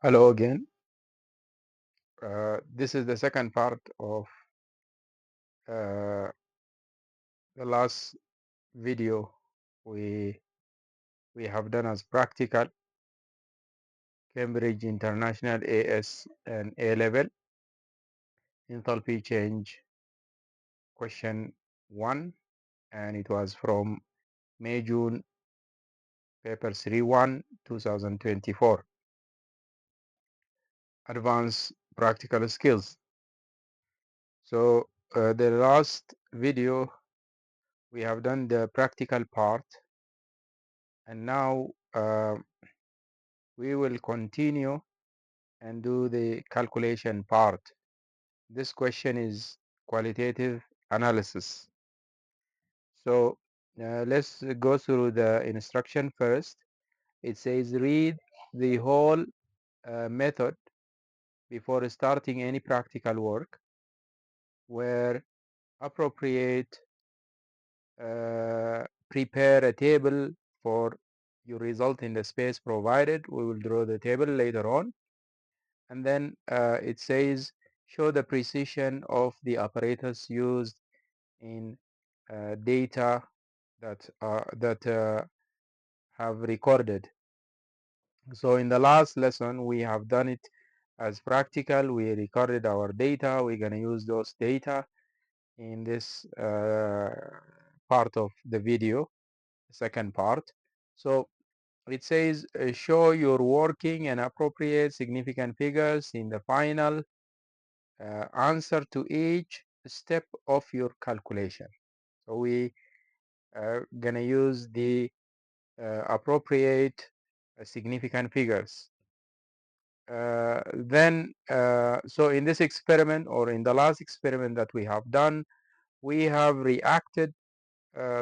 Hello again. This is the second part of uh, the last video we we have done as practical Cambridge International AS and A level enthalpy change question 1, and it was from May-June paper 3-1 2024 advanced practical skills. So the last video we have done the practical part, and now we will continue and do the calculation part. This question is qualitative analysis. So let's go through the instruction first. It says read the whole method before starting any practical work. Where appropriate, prepare a table for your result in the space provided. We will draw the table later on. And then it says show the precision of the apparatus used in data that have recorded. So in the last lesson we have done it as practical. We recorded our data. We're going to use those data in this part of the video, second part. So it says show your working and appropriate significant figures in the final answer to each step of your calculation. So we are gonna use the appropriate significant figures. So in this experiment, or in the last experiment that we have done, we have reacted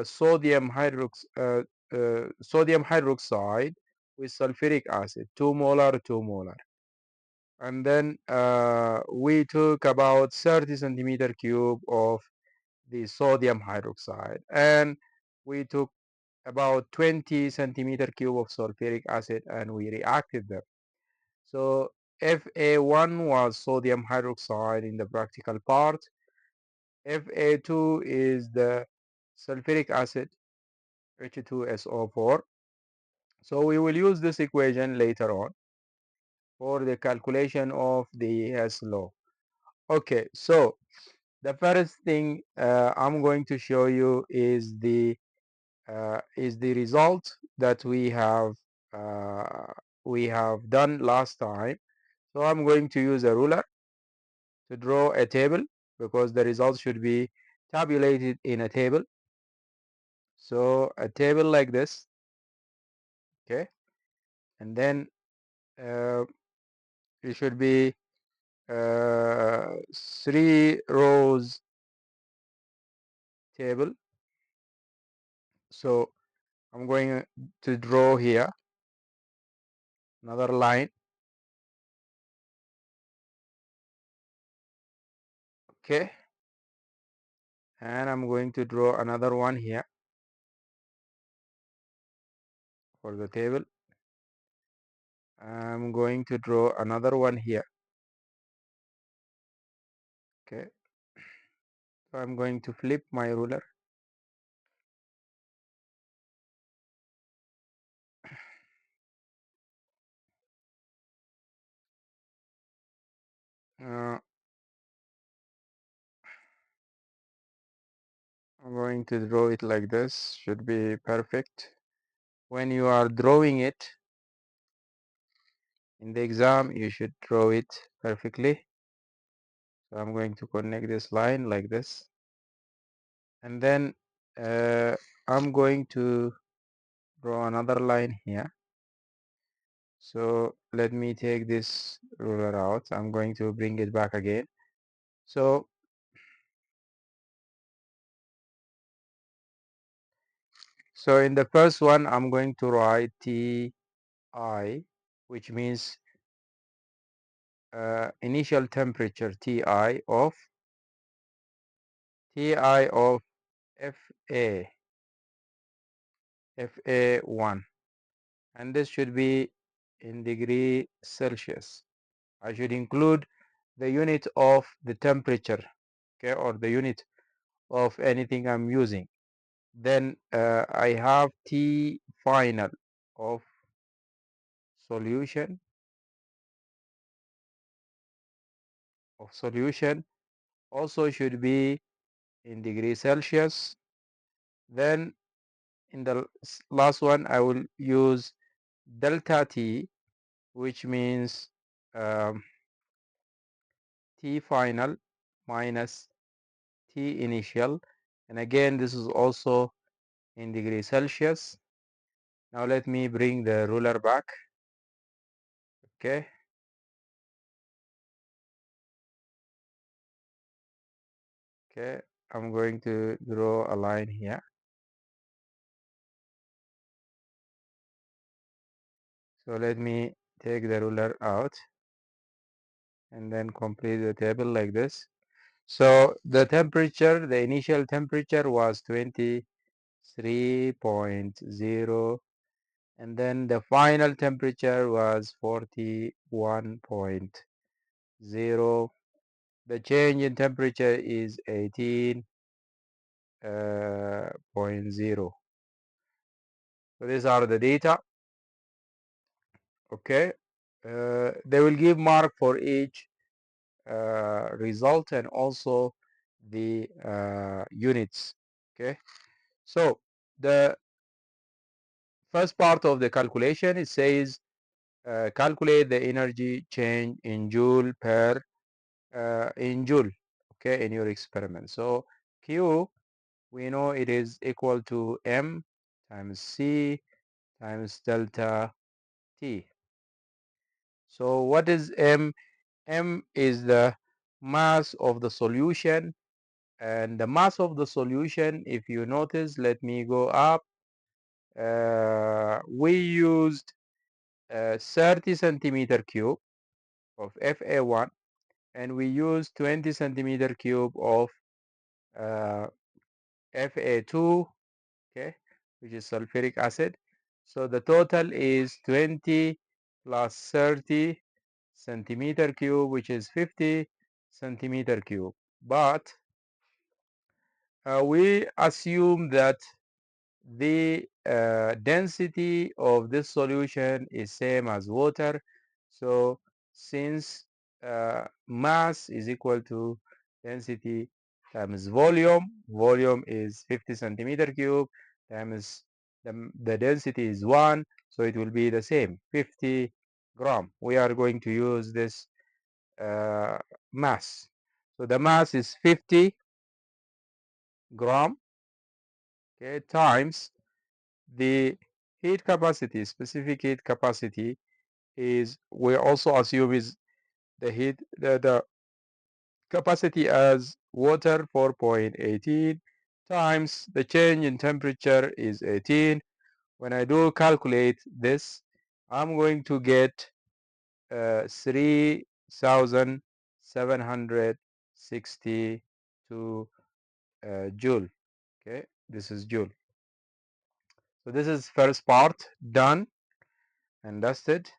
sodium hydroxide with sulfuric acid, 2 molar, 2 molar. And then we took about 30 centimeter cube of the sodium hydroxide, and we took about 20 centimeter cube of sulfuric acid and we reacted them. So Fa1 was sodium hydroxide in the practical part. Fa2 is the sulfuric acid, H₂SO₄. So we will use this equation later on for the calculation of the Hess law. Okay, so the first thing I'm going to show you is the result that we have done last time. So I'm going to use a ruler to draw a table because the results should be tabulated in a table. So a table like this, okay, and then uh, it should be 3 rows table. So I'm going to draw here another line, okay, and I'm going to draw another one here for the table. I'm going to draw another one here, okay. So I'm going to flip my ruler, I'm going to draw it like this. Should be perfect. When you are drawing it in the exam, you should draw it perfectly. So I'm going to connect this line like this, and then I'm going to draw another line here. So let me take this ruler out. I'm going to bring it back again. So in the first one, I'm going to write Ti, which means initial temperature Ti of Fa1, and this should be in degree Celsius. I should include the unit of the temperature, okay, or the unit of anything I'm using. Then I have T final of solution also should be in degree Celsius. Then in the last one I will use delta T, which means um, T final minus T initial, and again this is also in degree Celsius. Now let me bring the ruler back. Okay, I'm going to draw a line here. So let me take the ruler out and then complete the table like this. So the temperature, the initial temperature was 23.0, and then the final temperature was 41.0. The change in temperature is 18.0. So these are the data. Okay, they will give mark for each result and also the units. Okay, so the first part of the calculation, it says calculate the energy change in joule per in joule, okay, in your experiment. So Q, we know it is equal to M times C times delta T. So what is M? M is the mass of the solution, and the mass of the solution, if you notice, let me go up, we used 30 centimeter cube of Fa1, and we used 20 centimeter cube of uh, Fa2, okay, which is sulfuric acid. So the total is 20 plus 30 centimeter cube, which is 50 centimeter cube. But we assume that the density of this solution is same as water. So since mass is equal to density times volume is 50 centimeter cube times the density is 1, so it will be the same, 50 gram. We are going to use this mass. So the mass is 50 gram, okay, times the heat capacity. Specific heat capacity is, we also assume, is the the capacity as water 4.18 times the change in temperature is 18. When I do calculate this, I'm going to get 3,762 joule. Okay, this is joule. So this is first part done and dusted.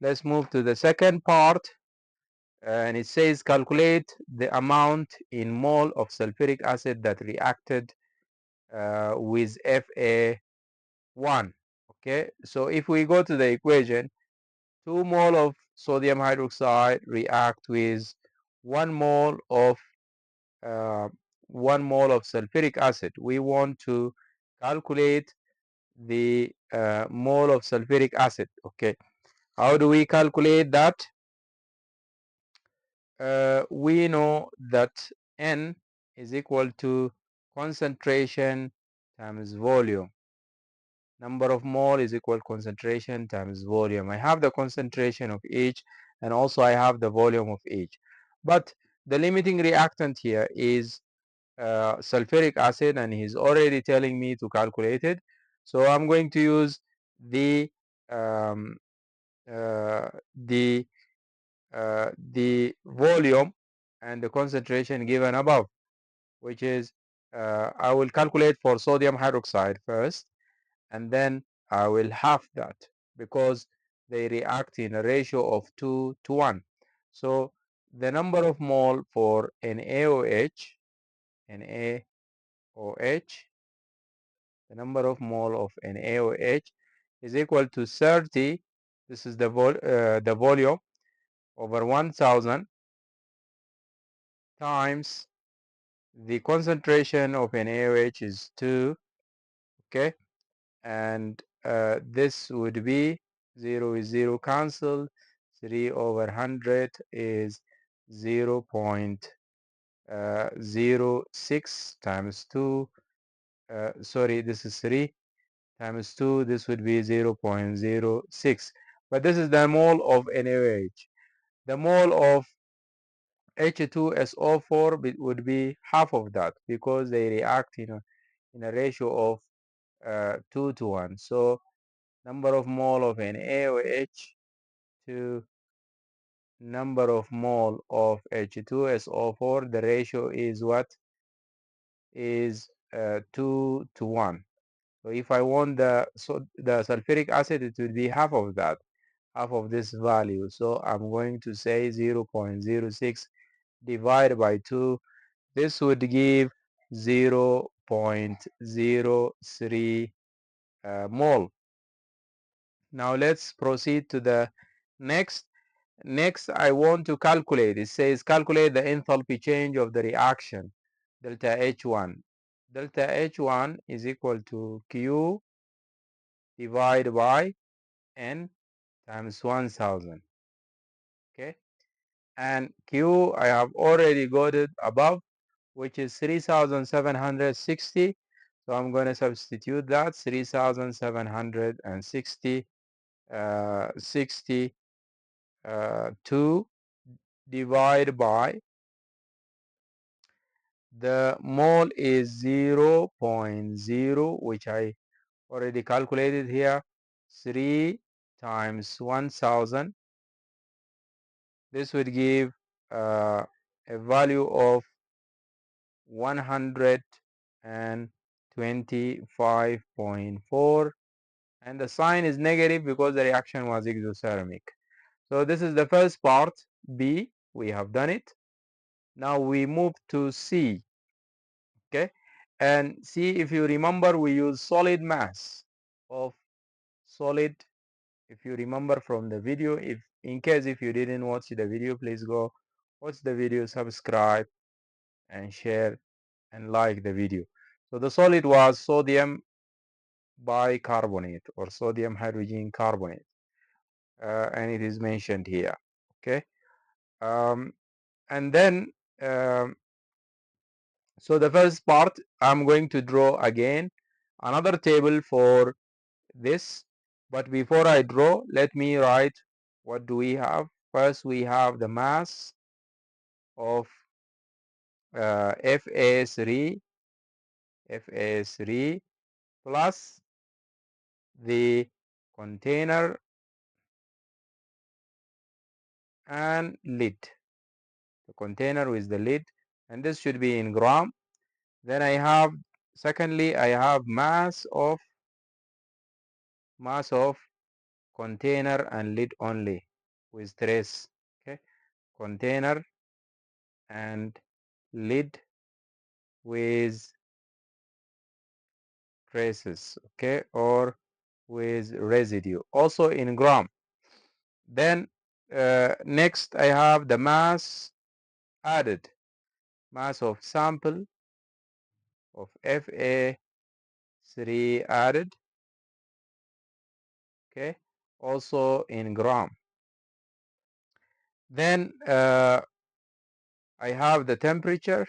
Let's move to the second part, and it says calculate the amount in mole of sulfuric acid that reacted with Fa1. Okay, so if we go to the equation, 2 mole of sodium hydroxide react with 1 mole of uh, 1 mole of sulfuric acid. We want to calculate the mole of sulfuric acid. Okay, how do we calculate that? We know that N is equal to concentration times volume. Number of mole is equal concentration times volume. I have the concentration of each, and also I have the volume of each. But the limiting reactant here is sulfuric acid, and he's already telling me to calculate it. So I'm going to use the um, uh, the the volume and the concentration given above, which is I will calculate for sodium hydroxide first, and then I will half that, because they react in a ratio of 2 to 1. So the number of mole for NaOH, NaOH, the number of mole of NaOH is equal to 30. This is the volume over 1000 times the concentration of NaOH is 2. Okay, and this would be 0 is 0 cancelled. 3 over 100 is 0.06 times 2. Sorry, this is 3 times 2. This would be 0.06. But this is the mole of NaOH. The mole of H₂SO₄ would be half of that because they react in a ratio of 2 to 1. So number of mole of NaOH to number of mole of H₂SO₄, the ratio is what? Is 2 to 1. So if I want the sulfuric acid, it would be half of that, half of this value. So I'm going to say 0.06 divided by 2. This would give 0.03 mole. Now let's proceed to the next. Next, I want to calculate. It says calculate the enthalpy change of the reaction, delta H1. Delta H1 is equal to Q divided by N times 1000. Okay, and Q I have already got it above, which is 3760. So I'm going to substitute that 3760 2 divided by the mole is 0.0, which I already calculated here. 3 times 1000. This would give a value of 125.4, and the sign is negative because the reaction was exothermic. So this is the first part, B. We have done it. Now we move to C. Okay, and C, if you remember, we use solid mass of solid. If you remember from the video, if in case if you didn't watch the video, please go watch the video, subscribe and share and like the video. So the solid was sodium bicarbonate or sodium hydrogen carbonate, and it is mentioned here. Okay, and then so the first part, I'm going to draw again another table for this, but before I draw, let me write what do we have. First we have the mass of Fa3 plus the container and lid, the container with the lid, and this should be in gram. Then I have, secondly, I have mass of container and lid only with trace. Okay, container and lid with traces, okay, or with residue, also in gram. Then next I have the mass added, mass of sample of Fa3 added, okay, also in gram. Then I have the temperature.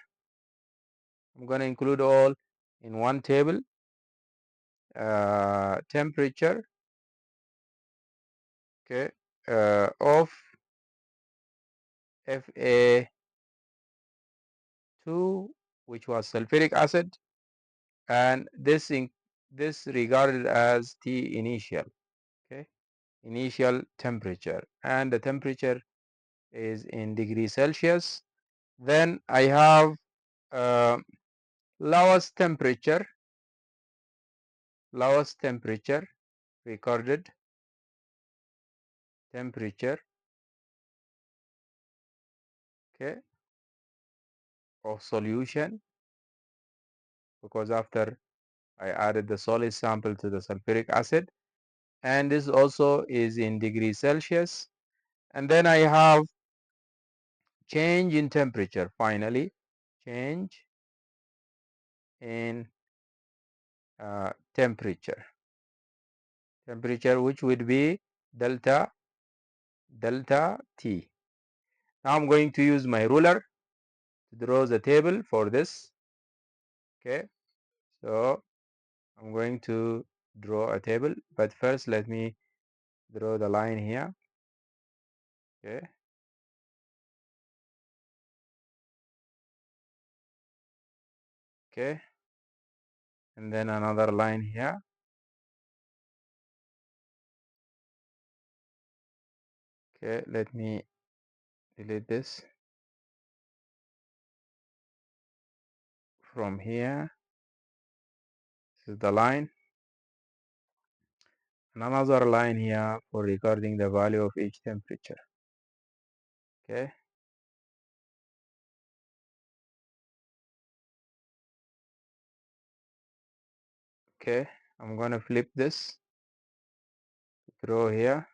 I'm going to include all in one table. Temperature, okay, of Fa2, which was sulfuric acid, and this regarded as T initial, okay, initial temperature, and the temperature is in degrees Celsius. Then I have uh, lowest temperature recorded temperature, okay, of solution, because after I added the solid sample to the sulfuric acid, and this also is in degrees Celsius. And then I have change in temperature, finally, change in temperature, which would be delta T. Now I'm going to use my ruler to draw the table for this. Okay, so I'm going to draw a table, but first let me draw the line here. Okay, okay, and then another line here. Okay, let me delete this from here. This is the line, and another line here for recording the value of each temperature. Okay, okay, I'm gonna flip this, draw here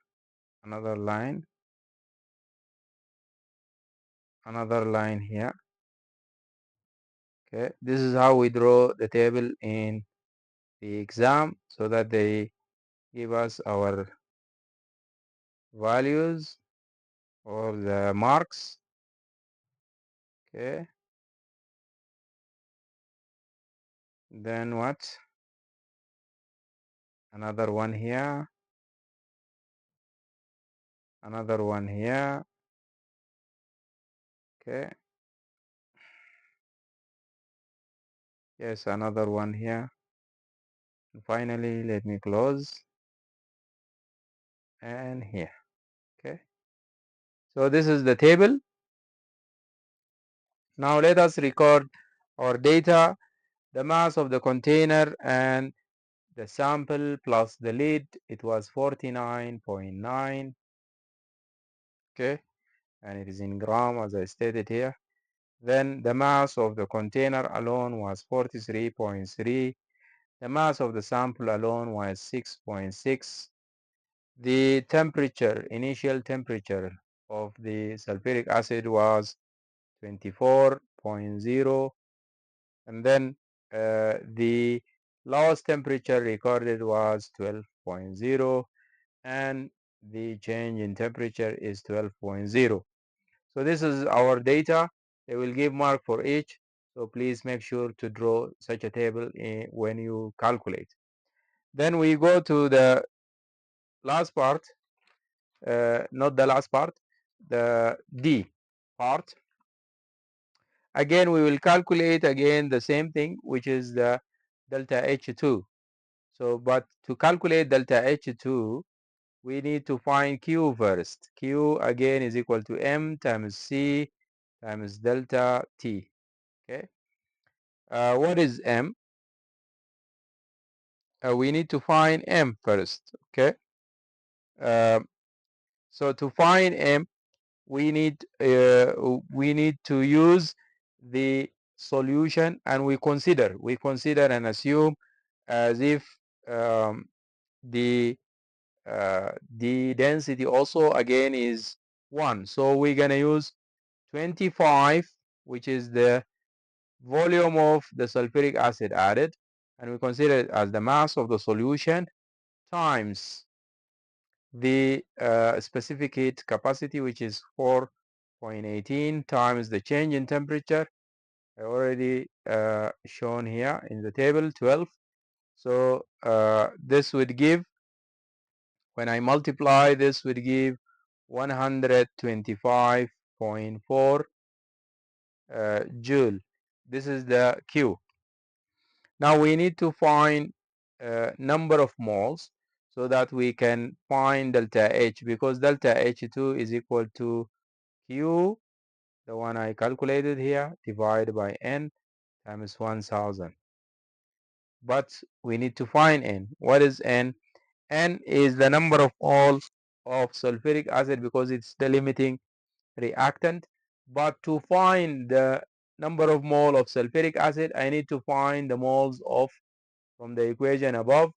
another line, another line here. Okay, this is how we draw the table in the exam, so that they give us our values or the marks. Okay, then what? Another one here, another one here. Okay, yes, another one here. And finally, let me close, and here. Okay, so this is the table. Now let us record our data, the mass of the container and the sample plus the lid. It was 49.9. Okay, and it is in gram as I stated here. Then the mass of the container alone was 43.3. The mass of the sample alone was 6.6. The temperature, initial temperature of the sulfuric acid was 24.0. And then the lowest temperature recorded was 12.0. And the change in temperature is 12.0. So this is our data. They will give mark for each. So please make sure to draw such a table when you calculate. Then we go to the last part, not the last part, the D part. Again, we will calculate again the same thing, which is the delta H2. So, but to calculate delta H2, we need to find Q first. Q again is equal to M times C times delta T. Okay. What is M? We need to find M first. Okay. Uh, so to find M, we need to use the solution, and we consider and assume as if um, the the density also again is 1. So we're gonna use 25, which is the volume of the sulfuric acid added, and we consider it as the mass of the solution times the specific heat capacity, which is 4.18, times the change in temperature. I already shown here in the table 12. So this would give, when I multiply, this would give 125.4 joule. This is the Q. Now we need to find number of moles so that we can find delta H, because delta H2 is equal to Q, the one I calculated here, divided by N times 1000. But we need to find N. What is N? N is the number of moles of sulfuric acid because it's the limiting reactant. But to find the number of mole of sulfuric acid, I need to find the moles of, from the equation above,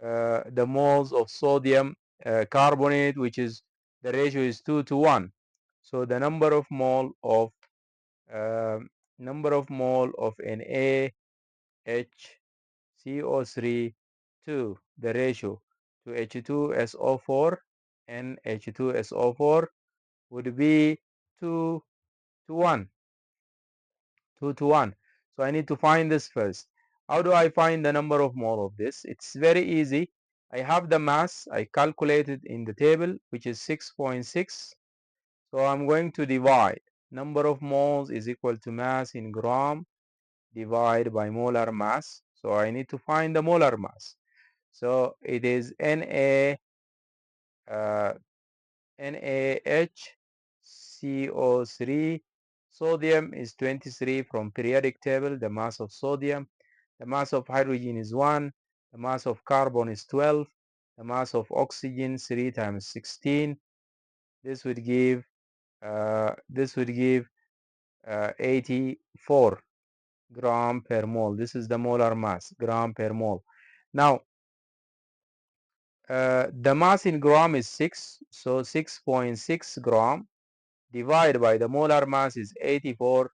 the moles of sodium carbonate, which is the ratio is 2 to 1. So the uh, number of mole of NaHCO₃ to the ratio to H₂SO₄ and H₂SO₄ would be 2 to 1. 2 to 1. So I need to find this first. How do I find the number of mole of this? It's very easy. I have the mass. I calculated in the table, which is 6.6. So I'm going to divide. Number of moles is equal to mass in gram divided by molar mass. So I need to find the molar mass. So it is uh, NaHCO₃. Sodium is 23 from periodic table, the mass of sodium. The mass of hydrogen is 1. The mass of carbon is 12. The mass of oxygen 3 times 16. This would give 84 gram per mole. This is the molar mass, gram per mole. Now, the mass in gram is 6, so 6.6 gram divided by the molar mass is 84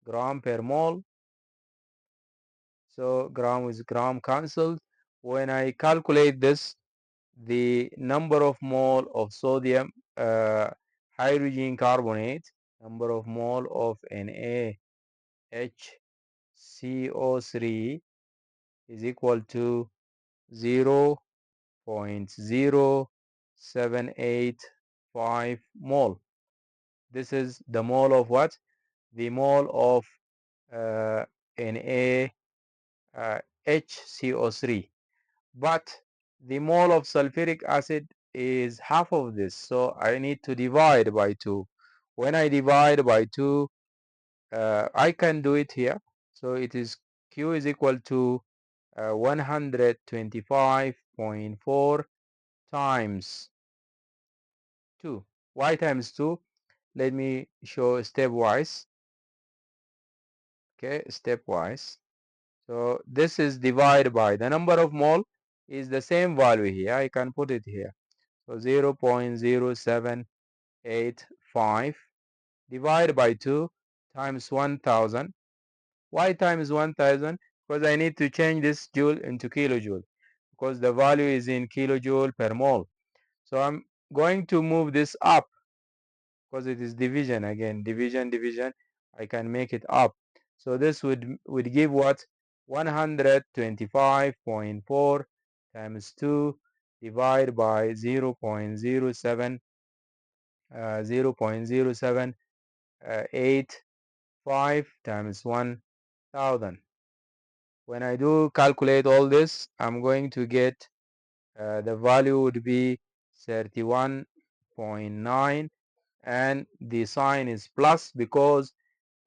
gram per mole. So gram with gram cancelled. When I calculate this, the number of mole of sodium hydrogen carbonate, number of mole of NaHCO₃ is equal to 0.0785 mole. This is the mole of what? The mole of NaHCO₃. But the mole of sulfuric acid is half of this, so I need to divide by 2. When I divide by 2, I can do it here. So it is Q is equal to 125.4 times 2. Why times 2? Let me show stepwise. Okay, stepwise. So this is divided by the number of mole is the same value here. I can put it here. So 0.0785 divided by 2 times 1000. Why times 1000? Because I need to change this joule into kilojoule because the value is in kilojoule per mole. So I'm going to move this up because it is division again. Division. I can make it up. So this would give what? 125.4 times 2 divided by 0.0785 times 1000. When I do calculate all this, I'm going to get the value would be 31.9, and the sign is plus because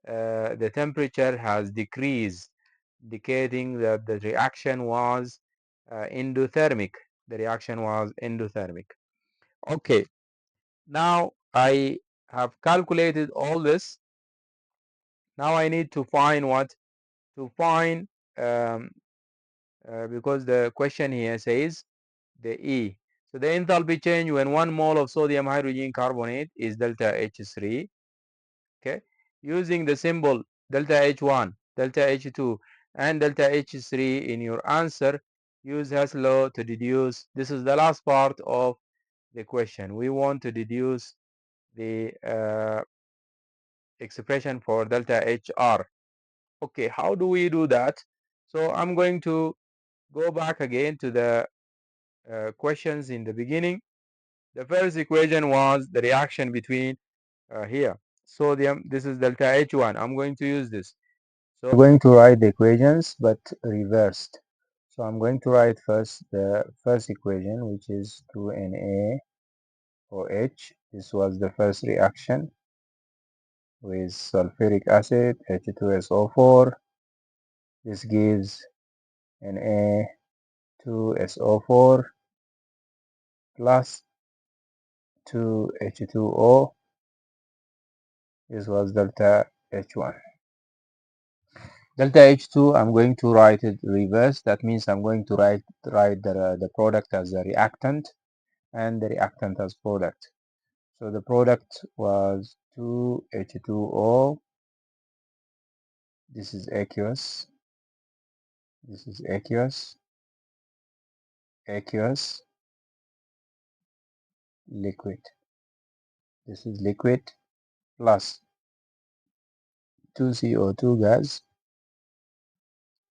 the temperature has decreased, indicating that the reaction was endothermic. The reaction was endothermic. Okay, now I have calculated all this. Now I need to find what? To find, um, because the question here says the E. So the enthalpy change when 1 mole of sodium hydrogen carbonate is delta H3. Okay, using the symbol delta H1, delta H2, and delta H3 in your answer, use Hess law to deduce. This is the last part of the question. We want to deduce the expression for delta HR. Okay, how do we do that? So I'm going to go back again to the questions in the beginning. The first equation was the reaction between here sodium. This is delta H1. I'm going to use this. So I'm going to write the equations but reversed. So I'm going to write first the first equation, which is 2NaOH. This was the first reaction with sulfuric acid, H₂SO₄. This gives Na2SO4 plus H2O. This was delta H1. Delta H2, I'm going to write it reverse. That means I'm going to write the product as a reactant and the reactant as product. So the product was 2H2O. This is aqueous. This is aqueous. Aqueous. Liquid. This is liquid plus 2CO2 gas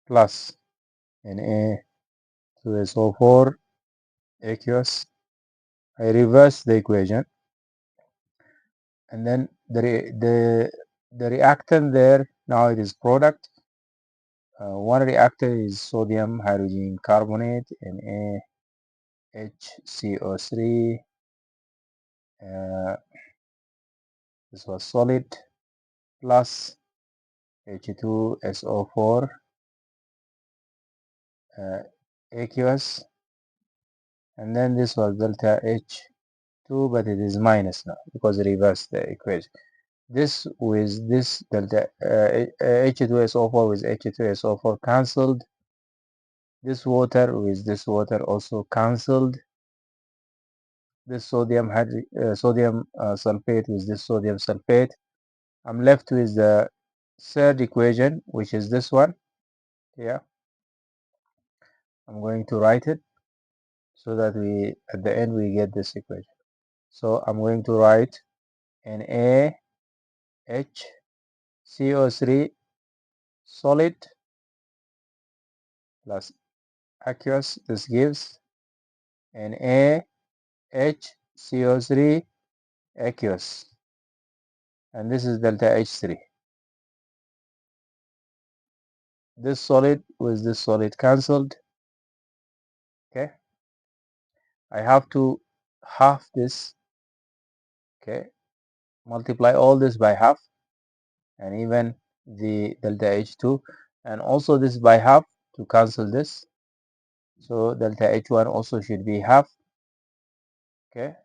plus Na2SO4 aqueous. I reverse the equation, and then the reactant there, now it is product. One reactant is sodium hydrogen carbonate and NaHCO₃. This was solid plus H2SO4 aqueous, and then this was delta H2, but it is minus now because I reversed the equation. This with this delta H2SO4 with H2SO4 cancelled. This water with this water also cancelled. This sodium sulfate with this sodium sulfate. I'm left with the third equation, which is this one here. I'm going to write it so that we at the end we get this equation. So I'm going to write NaHCO₃ solid plus aqueous. This gives NaHCO₃ aqueous, and this is delta H3. This solid with this solid cancelled. Okay, I have to half this. Okay, multiply all this by half, and even the delta H2, and also this by half to cancel this. So delta H1 also should be half. Okay,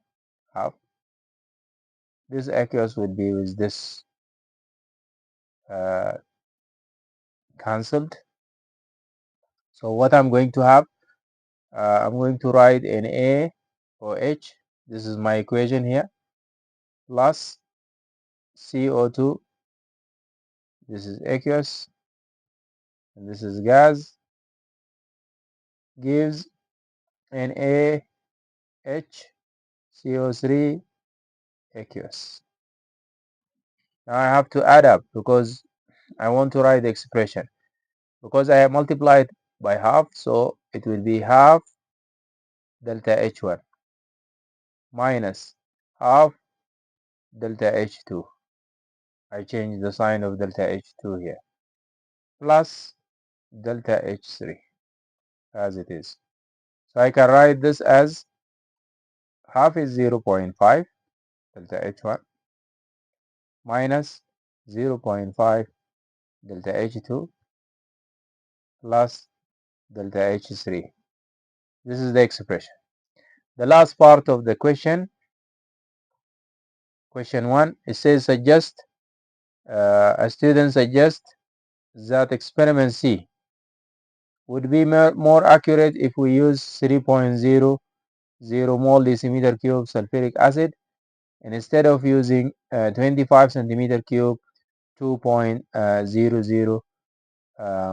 half. This aqueous would be with this cancelled. So what I'm going to have, I'm going to write NaOH. This is my equation here, plus CO2. This is aqueous, and this is gas. Gives NaHCO₃ aqueous. Now I have to add up because I want to write the expression. Because I have multiplied by half, so it will be half delta H1 minus half delta H2. I change the sign of delta H2 here, plus delta H3 as it is. So I can write this as half is 0.5 delta H1 minus 0.5 delta H2 plus delta H3. This is the expression. The last part of the question 1, it says suggest, a student suggests that experiment C would be more accurate if we use 3.00 mole decimeter cube sulfuric acid instead of using 25 centimeter cube 2.00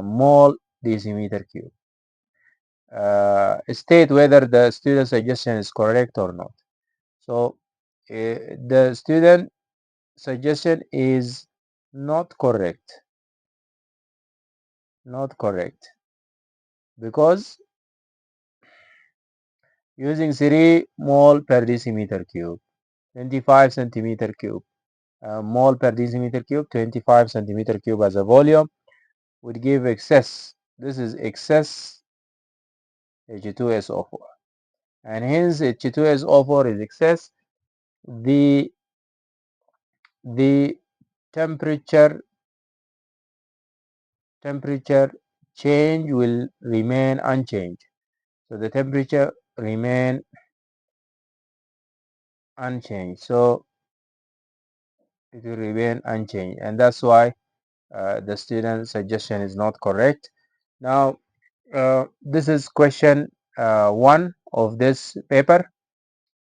mole decimeter cube. State whether the student suggestion is correct or not. So the student suggestion is not correct. Not correct. Because using 3 mole per decimeter cube, 25 centimeter cube, mole per decimeter cube, 25 centimeter cube as a volume would give excess. This is excess H2SO4. And hence H2SO4 is excess. The temperature change will remain unchanged. So the temperature remain unchanged. So it will remain unchanged, and that's why the student suggestion is not correct. Now, this is question 1 of this paper.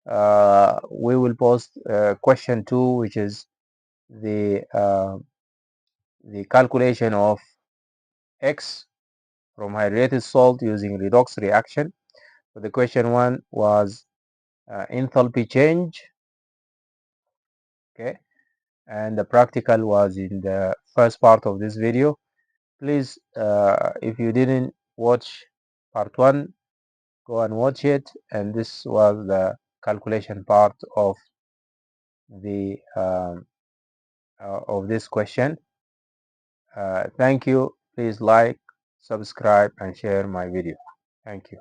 We will post question 2, which is the calculation of X from hydrated salt using redox reaction. So the question 1 was enthalpy change, okay, and the practical was in the first part of this video. Please, if you didn't watch part 1, go and watch it. And this was the calculation part the of this question. Thank you. Please like, subscribe, and share my video. Thank you.